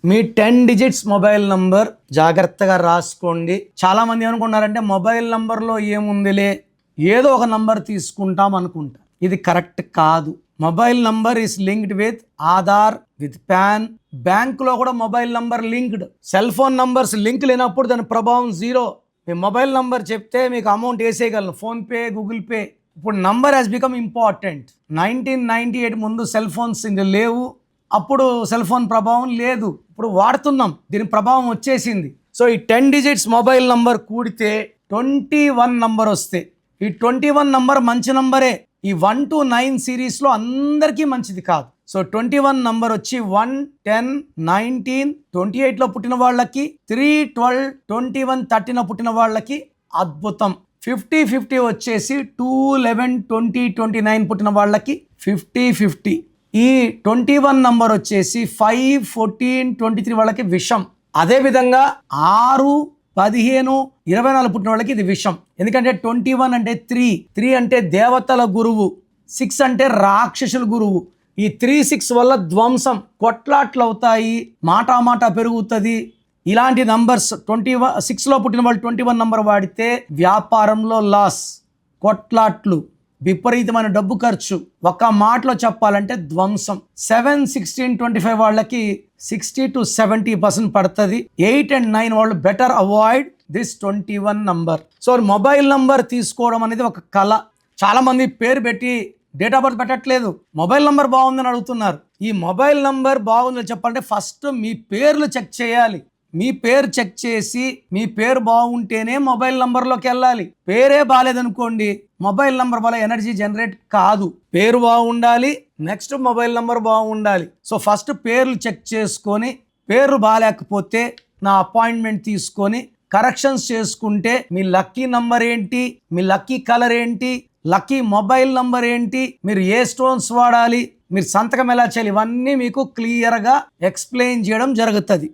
మీ 10 digits mobile number జాగ్రత్తగా రాసుకోండి. చాలా మంది ఏమనుకుంటారంటే మొబైల్ నంబర్లో ఏముందిలే, ఏదో ఒక నంబర్ తీసుకుంటాం అనుకుంటారు. ఇది కరెక్ట్ కాదు. Mobile number is linked with Aadhaar, with pan. బ్యాంకులో కూడా mobile number linked. Cell phone numbers link లేనప్పుడు దాని ప్రభావం జీరో. మీ మొబైల్ నంబర్ చెప్తే మీకు అమౌంట్ వేసేయగలను, ఫోన్పే, గూగుల్ పే. ఇప్పుడు నంబర్ హ్యాస్ బికమ్ ఇంపార్టెంట్. 1998 ముందు సెల్ ఫోన్స్ లేవు, అప్పుడు సెల్ ఫోన్ ప్రభావం లేదు. ఇప్పుడు వాడుతున్నాం, దీని ప్రభావం వచ్చేసింది. సో ఈ 10 డిజిట్స్ మొబైల్ నంబర్ కూడితే 21 నంబర్ వస్తే, ఈ 21 నంబర్ మంచి నంబరే. ఈ 1 to 9 సిరీస్లో అందరికీ మంచిది కాదు. సో 21 నంబర్ వచ్చి 1, 10, 19, 28లో పుట్టిన వాళ్ళకి, 3, 12, 21, 13 పుట్టిన వాళ్ళకి అద్భుతం. 50, 50 వచ్చేసి 2, 11, 20, 29 పుట్టిన వాళ్ళకి 50, 50. ఈ 21 నంబర్ వచ్చేసి 5, 14, 23 వాళ్ళకి విషం. అదేవిధంగా 6, 15, 24 పుట్టిన వాళ్ళకి ఇది విషం. ఎందుకంటే 21 అంటే 3 అంటే దేవతల గురువు, 6 అంటే రాక్షసుల గురువు. ఈ 3, 6 వల్ల ధ్వంసం, కొట్లాట్లు అవుతాయి, మాట పెరుగుతుంది. ఇలాంటి నంబర్స్ 6లో పుట్టిన వాళ్ళు 21 నంబర్ వాడితే వ్యాపారంలో లాస్, కొట్లాట్లు, విపరీతమైన డబ్బు ఖర్చు, ఒక మాటలో చెప్పాలంటే ధ్వంసం. 7, 16, 25 వాళ్ళకి 60 to 70% పడుతుంది. 8 and 9 వాళ్ళు better avoid this 21 number. So mobile number తీసుకోవడం అనేది ఒక కళ. చాలా మంది పేరు పెట్టి డేట్ ఆఫ్ బర్త్ పెట్టట్లేదు, మొబైల్ నంబర్ బాగుందని అడుగుతున్నారు. ఈ మొబైల్ నంబర్ బాగుందని చెప్పాలంటే ఫస్ట్ మీ పేర్లు చెక్ చేయాలి. మీ పేరు చెక్ చేసి మీ పేరు బాగుంటేనే మొబైల్ నంబర్లోకి వెళ్ళాలి. పేరే బాగాలేదనుకోండి, మొబైల్ నంబర్ వల్ల ఎనర్జీ జనరేట్ కాదు. పేరు బాగుండాలి, నెక్స్ట్ మొబైల్ నంబర్ బాగుండాలి. సో ఫస్ట్ పేర్లు చెక్ చేసుకొని, పేర్లు బాగాలేకపోతే నా అపాయింట్మెంట్ తీసుకొని కరెక్షన్స్ చేసుకుంటే మీ లక్కీ నంబర్ ఏంటి, మీ లక్కీ కలర్ ఏంటి, లక్కీ మొబైల్ నంబర్ ఏంటి, మీరు ఏ స్టోన్స్ వాడాలి, మీరు సంతకం ఎలా చేయాలి, ఇవన్నీ మీకు క్లియర్గా ఎక్స్ప్లెయిన్ చేయడం జరుగుతుంది.